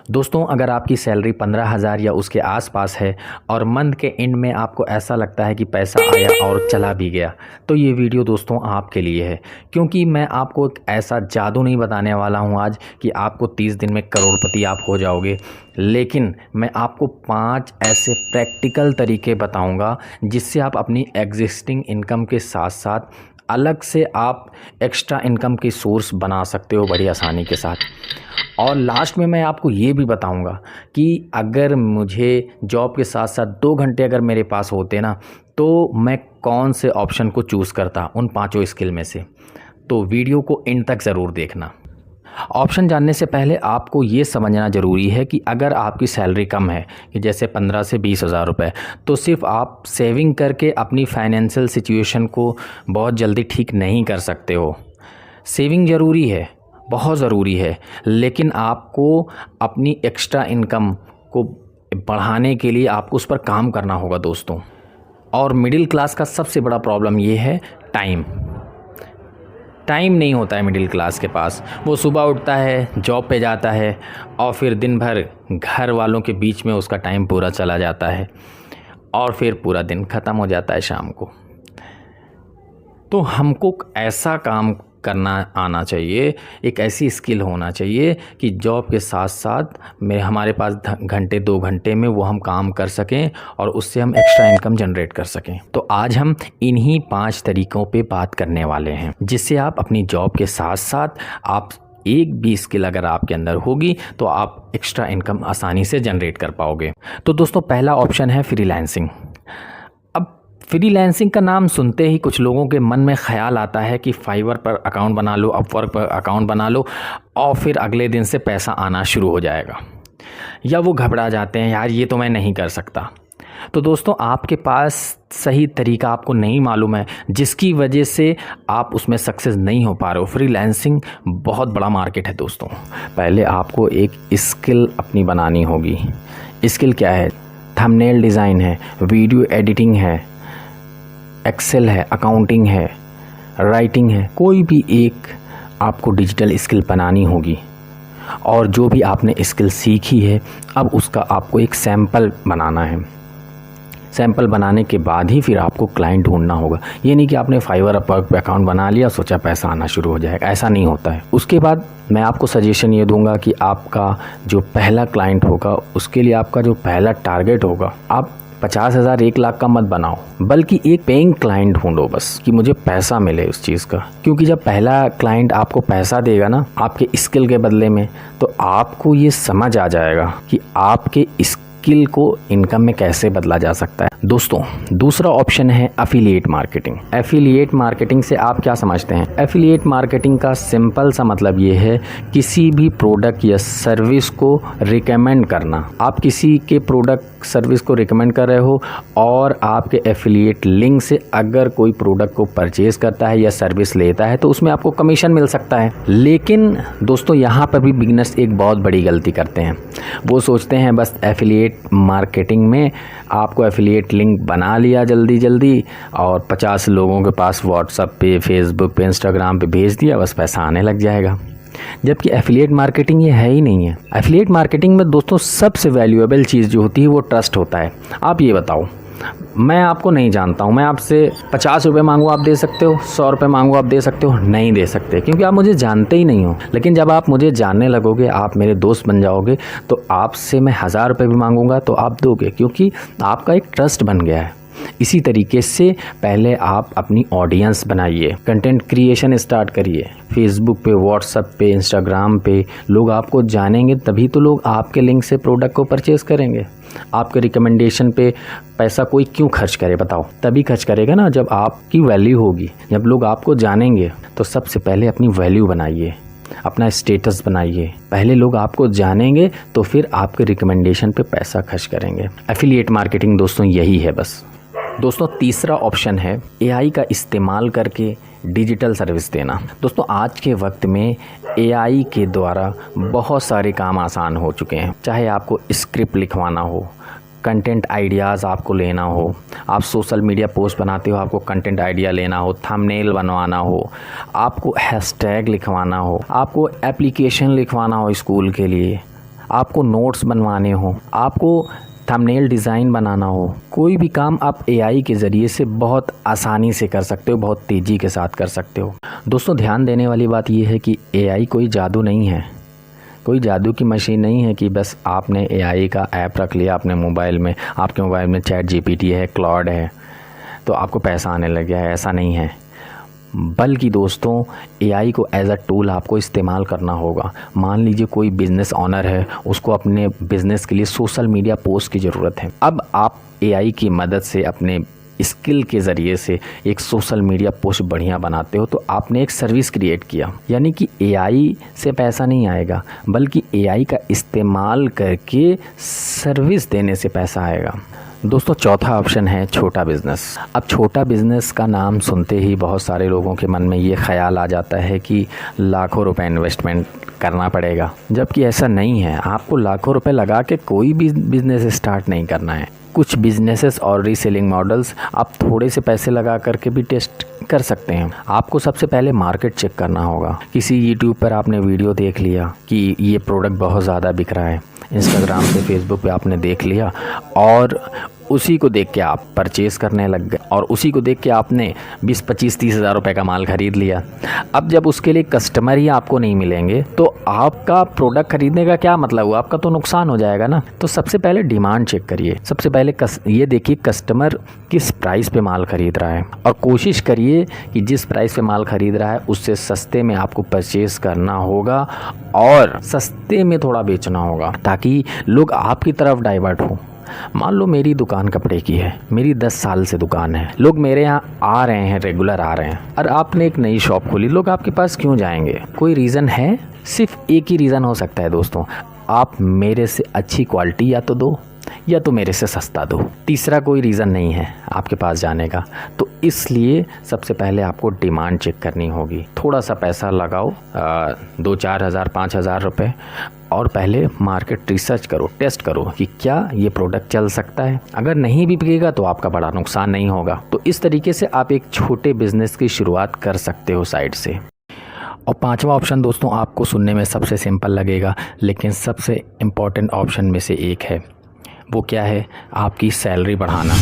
दोस्तों, अगर आपकी सैलरी 15,000 या उसके आसपास है और मंथ के एंड में आपको ऐसा लगता है कि पैसा आया और चला भी गया, तो ये वीडियो दोस्तों आपके लिए है। क्योंकि मैं आपको एक ऐसा जादू नहीं बताने वाला हूँ आज कि आपको 30 दिन में करोड़पति आप हो जाओगे, लेकिन मैं आपको 5 ऐसे प्रैक्टिकल तरीके बताऊँगा जिससे आप अपनी एग्जिस्टिंग इनकम के साथ साथ अलग से आप एक्स्ट्रा इनकम की सोर्स बना सकते हो बड़ी आसानी के साथ। और लास्ट में मैं आपको ये भी बताऊंगा कि अगर मुझे जॉब के साथ साथ 2 घंटे अगर मेरे पास होते ना, तो मैं कौन से ऑप्शन को चूज़ करता उन 5 स्किल में से। तो वीडियो को एंड तक ज़रूर देखना। ऑप्शन जानने से पहले आपको ये समझना ज़रूरी है कि अगर आपकी सैलरी कम है कि जैसे 15 से 20 हज़ार रुपये, तो सिर्फ आप सेविंग करके अपनी फाइनेंशियल सिचुएशन को बहुत जल्दी ठीक नहीं कर सकते हो। सेविंग ज़रूरी है, बहुत ज़रूरी है, लेकिन आपको अपनी एक्स्ट्रा इनकम को बढ़ाने के लिए आपको उस पर काम करना होगा दोस्तों। और मिडिल क्लास का सबसे बड़ा प्रॉब्लम ये है टाइम नहीं होता है मिडिल क्लास के पास। वो सुबह उठता है, जॉब पे जाता है और फिर दिन भर घर वालों के बीच में उसका टाइम पूरा चला जाता है और फिर पूरा दिन ख़त्म हो जाता है शाम को। तो हमको ऐसा काम करना आना चाहिए, एक ऐसी स्किल होना चाहिए कि जॉब के साथ साथ हमारे पास घंटे 2 घंटे में वो हम काम कर सकें और उससे हम एक्स्ट्रा इनकम जनरेट कर सकें। तो आज हम इन्हीं 5 तरीक़ों पे बात करने वाले हैं जिससे आप अपनी जॉब के साथ साथ आप एक भी स्किल अगर आपके अंदर होगी तो आप एक्स्ट्रा इनकम आसानी से जनरेट कर पाओगे। तो दोस्तों, पहला ऑप्शन है फ्रीलांसिंग। फ्रीलांसिंग का नाम सुनते ही कुछ लोगों के मन में ख़्याल आता है कि फाइवर पर अकाउंट बना लो, अपवर्क पर अकाउंट बना लो और फिर अगले दिन से पैसा आना शुरू हो जाएगा, या वो घबरा जाते हैं यार ये तो मैं नहीं कर सकता। तो दोस्तों, आपके पास सही तरीका आपको नहीं मालूम है जिसकी वजह से आप उसमें सक्सेस नहीं हो पा रहे हो। फ्रीलांसिंग बहुत बड़ा मार्केट है दोस्तों। पहले आपको एक स्किल अपनी बनानी होगी। स्किल क्या है? थंबनेल डिज़ाइन है, वीडियो एडिटिंग है, एक्सेल है, अकाउंटिंग है, राइटिंग है। कोई भी एक आपको डिजिटल स्किल बनानी होगी और जो भी आपने स्किल सीखी है अब उसका आपको एक सैंपल बनाना है। सैंपल बनाने के बाद ही फिर आपको क्लाइंट ढूंढना होगा। ये नहीं कि आपने फाइवर अपवर्क पे अकाउंट बना लिया, सोचा पैसा आना शुरू हो जाएगा, ऐसा नहीं होता है। उसके बाद मैं आपको सजेशन ये दूंगा कि आपका जो पहला क्लाइंट होगा उसके लिए आपका जो पहला टारगेट होगा, आप 50,000 1 लाख का मत बनाओ, बल्कि एक पेइंग क्लाइंट ढूंढो बस कि मुझे पैसा मिले उस चीज़ का। क्योंकि जब पहला क्लाइंट आपको पैसा देगा ना आपके स्किल के बदले में, तो आपको ये समझ आ जाएगा कि आपके स्किल को इनकम में कैसे बदला जा सकता है। दोस्तों, दूसरा ऑप्शन है एफिलिएट मार्केटिंग। एफिलिएट मार्केटिंग से आप क्या समझते हैं? एफिलिएट मार्केटिंग का सिंपल सा मतलब ये है किसी भी प्रोडक्ट या सर्विस को रिकमेंड करना। आप किसी के प्रोडक्ट सर्विस को रिकमेंड कर रहे हो और आपके एफिलिएट लिंक से अगर कोई प्रोडक्ट को परचेज करता है या सर्विस लेता है तो उसमें आपको कमीशन मिल सकता है। लेकिन दोस्तों, यहाँ पर भी बिगनर्स एक बहुत बड़ी गलती करते हैं। वो सोचते हैं बस एफिलिएट मार्केटिंग में आपको एफिलिएट लिंक बना लिया जल्दी जल्दी और 50 लोगों के पास व्हाट्सएप पे, फेसबुक पे, इंस्टाग्राम पे भेज दिया, बस पैसा आने लग जाएगा। जबकि एफिलिएट मार्केटिंग ये है ही नहीं है। एफिलिएट मार्केटिंग में दोस्तों सबसे वैल्यूएबल चीज़ जो होती है वो ट्रस्ट होता है। आप ये बताओ, मैं आपको नहीं जानता हूँ, मैं आपसे 50 रुपये मांगू आप दे सकते हो, 100 रुपये मांगू आप दे सकते हो? नहीं दे सकते, क्योंकि आप मुझे जानते ही नहीं हो। लेकिन जब आप मुझे जानने लगोगे, आप मेरे दोस्त बन जाओगे, तो आपसे मैं 1000 रुपये भी मांगूंगा तो आप दोगे, क्योंकि आपका एक ट्रस्ट बन गया है। इसी तरीके से पहले आप अपनी ऑडियंस बनाइए, कंटेंट क्रिएशन स्टार्ट करिए। फेसबुक पे, व्हाट्सएप पे, इंस्टाग्राम पे लोग आपको जानेंगे, तभी तो लोग आपके लिंक से प्रोडक्ट को परचेज़ करेंगे। आपके रिकमेंडेशन पे पैसा कोई क्यों खर्च करे बताओ? तभी खर्च करेगा ना जब आपकी वैल्यू होगी, जब लोग आपको जानेंगे। तो सबसे पहले अपनी वैल्यू बनाइए, अपना स्टेटस बनाइए। पहले लोग आपको जानेंगे तो फिर आपके रिकमेंडेशन पे पैसा खर्च करेंगे। एफिलिएट मार्केटिंग दोस्तों यही है बस। दोस्तों, तीसरा ऑप्शन है एआई का इस्तेमाल करके डिजिटल सर्विस देना। दोस्तों, आज के वक्त में एआई के द्वारा बहुत सारे काम आसान हो चुके हैं। चाहे आपको स्क्रिप्ट लिखवाना हो, कंटेंट आइडियाज़ आपको लेना हो, आप सोशल मीडिया पोस्ट बनाते हो, आपको कंटेंट आइडिया लेना हो, थंबनेल बनवाना हो, आपको हैशटैग लिखवाना हो, आपको एप्लीकेशन लिखवाना हो स्कूल के लिए, आपको नोट्स बनवाने हो, आपको थंबनेल डिज़ाइन बनाना हो, कोई भी काम आप एआई के ज़रिए से बहुत आसानी से कर सकते हो, बहुत तेज़ी के साथ कर सकते हो। दोस्तों ध्यान देने वाली बात यह है कि एआई कोई जादू नहीं है, कोई जादू की मशीन नहीं है कि बस आपने एआई का ऐप रख लिया अपने मोबाइल में, आपके मोबाइल में चैट जीपीटी है, क्लॉड है, तो आपको पैसा आने लग गया है। ऐसा नहीं है, बल्कि दोस्तों एआई को एज अ टूल आपको इस्तेमाल करना होगा। मान लीजिए कोई बिज़नेस ऑनर है, उसको अपने बिज़नेस के लिए सोशल मीडिया पोस्ट की ज़रूरत है। अब आप एआई की मदद से अपने स्किल के ज़रिए से एक सोशल मीडिया पोस्ट बढ़िया बनाते हो, तो आपने एक सर्विस क्रिएट किया। यानी कि एआई से पैसा नहीं आएगा, बल्कि एआई का इस्तेमाल करके सर्विस देने से पैसा आएगा। दोस्तों चौथा ऑप्शन है छोटा बिज़नेस। अब छोटा बिज़नेस का नाम सुनते ही बहुत सारे लोगों के मन में ये ख्याल आ जाता है कि लाखों रुपए इन्वेस्टमेंट करना पड़ेगा, जबकि ऐसा नहीं है। आपको लाखों रुपए लगा के कोई भी बिज़नेस स्टार्ट नहीं करना है। कुछ बिजनेसेस और रीसेलिंग मॉडल्स आप थोड़े से पैसे लगा करके भी टेस्ट कर सकते हैं। आपको सबसे पहले मार्केट चेक करना होगा। किसी यूट्यूब पर आपने वीडियो देख लिया कि ये प्रोडक्ट बहुत ज़्यादा बिक रहा है, इंस्टाग्राम पे, फेसबुक पे आपने देख लिया और उसी को देख के आप परचेज़ करने लग गए और उसी को देख के आपने 20, 25, 30 हज़ार रुपये का माल ख़रीद लिया। अब जब उसके लिए कस्टमर ही आपको नहीं मिलेंगे तो आपका प्रोडक्ट ख़रीदने का क्या मतलब हुआ, आपका तो नुकसान हो जाएगा ना। तो सबसे पहले डिमांड चेक करिए। सबसे पहले ये देखिए कस्टमर किस प्राइस पे माल ख़रीद रहा है और कोशिश करिए कि जिस प्राइस पे माल ख़रीद रहा है उससे सस्ते में आपको परचेज़ करना होगा और सस्ते में थोड़ा बेचना होगा, ताकि लोग आपकी तरफ डाइवर्ट हो। मान लो मेरी दुकान कपड़े की है, मेरी 10 साल से दुकान है, लोग मेरे यहाँ आ रहे हैं, रेगुलर आ रहे हैं, और आपने एक नई शॉप खोली, लोग आपके पास क्यों जाएंगे? कोई रीज़न है? सिर्फ एक ही रीज़न हो सकता है दोस्तों, आप मेरे से अच्छी क्वालिटी या तो दो या तो मेरे से सस्ता दो। तीसरा कोई रीज़न नहीं है आपके पास जाने का। तो इसलिए सबसे पहले आपको डिमांड चेक करनी होगी। थोड़ा सा पैसा लगाओ, 2-4 हज़ार 5 हज़ार रुपये, और पहले मार्केट रिसर्च करो, टेस्ट करो कि क्या ये प्रोडक्ट चल सकता है। अगर नहीं भी बिकेगा तो आपका बड़ा नुकसान नहीं होगा। तो इस तरीके से आप एक छोटे बिजनेस की शुरुआत कर सकते हो साइड से। और पांचवा ऑप्शन दोस्तों आपको सुनने में सबसे सिंपल लगेगा, लेकिन सबसे इम्पॉर्टेंट ऑप्शन में से एक है। वो क्या है? आपकी सैलरी बढ़ाना।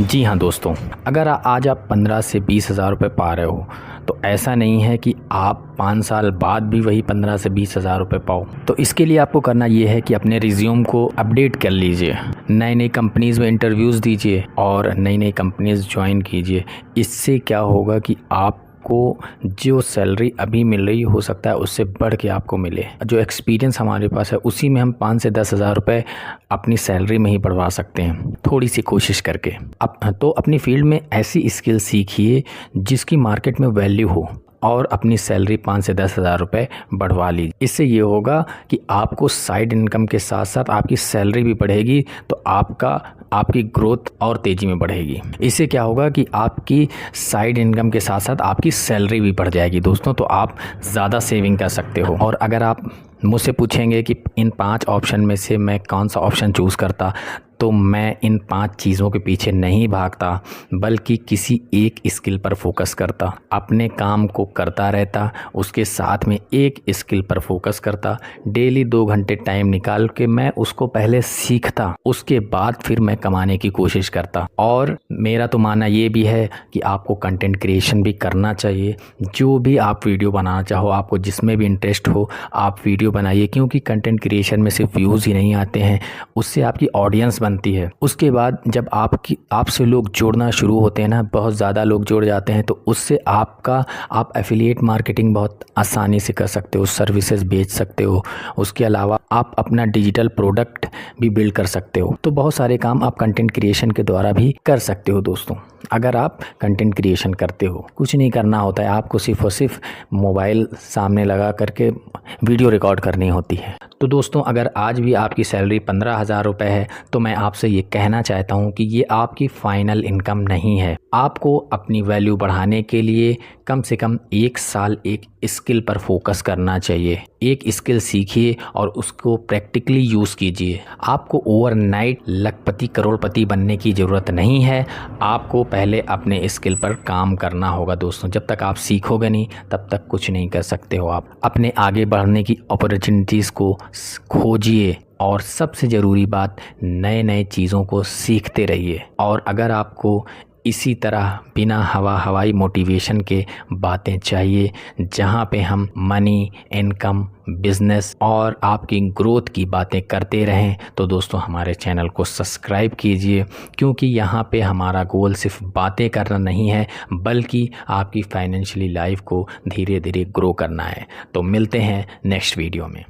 जी हाँ दोस्तों, अगर आज आप 15 से 20 हज़ार रुपये पा रहे हो, तो ऐसा नहीं है कि आप 5 साल बाद भी वही 15 से 20 हज़ार रुपये पाओ। तो इसके लिए आपको करना ये है कि अपने रिज्यूम को अपडेट कर लीजिए, नई नई कंपनीज़ में इंटरव्यूज़ दीजिए और नई नई कंपनीज़ ज्वाइन कीजिए। इससे क्या होगा कि आप को जो सैलरी अभी मिल रही हो सकता है उससे बढ़ के आपको मिले। जो एक्सपीरियंस हमारे पास है उसी में हम 5 से 10 हज़ार रुपये अपनी सैलरी में ही बढ़वा सकते हैं, थोड़ी सी कोशिश करके। तो अपनी फील्ड में ऐसी स्किल सीखिए जिसकी मार्केट में वैल्यू हो और अपनी सैलरी 5 से 10 हज़ार रुपये बढ़वा लीजिए। इससे ये होगा कि आपको साइड इनकम के साथ साथ आपकी सैलरी भी बढ़ेगी, तो आपकी ग्रोथ और तेज़ी में बढ़ेगी। इससे क्या होगा कि आपकी साइड इनकम के साथ साथ आपकी सैलरी भी बढ़ जाएगी दोस्तों, तो आप ज़्यादा सेविंग कर सकते हो। और अगर आप मुझसे पूछेंगे कि इन 5 ऑप्शन में से मैं कौन सा ऑप्शन चूज़ करता, तो मैं इन 5 चीज़ों के पीछे नहीं भागता, बल्कि किसी एक स्किल पर फोकस करता, अपने काम को करता रहता, उसके साथ में एक स्किल पर फोकस करता, डेली 2 घंटे टाइम निकाल के मैं उसको पहले सीखता, उसके बाद फिर मैं कमाने की कोशिश करता। और मेरा तो मानना ये भी है कि आपको कंटेंट क्रिएशन भी करना चाहिए। जो भी आप वीडियो बनाना चाहो, आपको जिसमें भी इंटरेस्ट हो, आप वीडियो बनाइए, क्योंकि कंटेंट क्रिएशन में सिर्फ व्यूज़ ही नहीं आते हैं, उससे आपकी ऑडियंस बनती है। उसके बाद जब आपसे लोग जुड़ना शुरू होते हैं ना, बहुत ज़्यादा लोग जुड़ जाते हैं, तो उससे आप एफिलिएट मार्केटिंग बहुत आसानी से कर सकते हो, सर्विसेज बेच सकते हो। उसके अलावा आप अपना डिजिटल प्रोडक्ट भी बिल्ड कर सकते हो। तो बहुत सारे काम आप कंटेंट क्रिएशन के द्वारा भी कर सकते हो दोस्तों। अगर आप कंटेंट क्रिएशन करते हो, कुछ नहीं करना होता है, आपको सिर्फ और सिर्फ मोबाइल सामने लगा करके वीडियो रिकॉर्ड करनी होती है। तो दोस्तों, अगर आज भी आपकी सैलरी 15 हज़ार रुपये है, तो मैं आपसे ये कहना चाहता हूँ कि ये आपकी फाइनल इनकम नहीं है। आपको अपनी वैल्यू बढ़ाने के लिए कम से कम 1 साल एक स्किल पर फोकस करना चाहिए। एक स्किल सीखिए और उसको प्रैक्टिकली यूज़ कीजिए। आपको ओवरनाइट लखपति करोड़पति बनने की ज़रूरत नहीं है, आपको पहले अपने स्किल पर काम करना होगा दोस्तों। जब तक आप सीखोगे नहीं तब तक कुछ नहीं कर सकते हो। आप अपने आगे बढ़ने की अपॉर्चुनिटीज़ को खोजिए और सबसे ज़रूरी बात, नए नए चीज़ों को सीखते रहिए। और अगर आपको इसी तरह बिना हवाई मोटिवेशन के बातें चाहिए, जहाँ पे हम मनी, इनकम, बिजनेस और आपकी ग्रोथ की बातें करते रहें, तो दोस्तों हमारे चैनल को सब्सक्राइब कीजिए, क्योंकि यहाँ पे हमारा गोल सिर्फ बातें करना नहीं है, बल्कि आपकी फाइनेंशियली लाइफ को धीरे धीरे ग्रो करना है। तो मिलते हैं नेक्स्ट वीडियो में।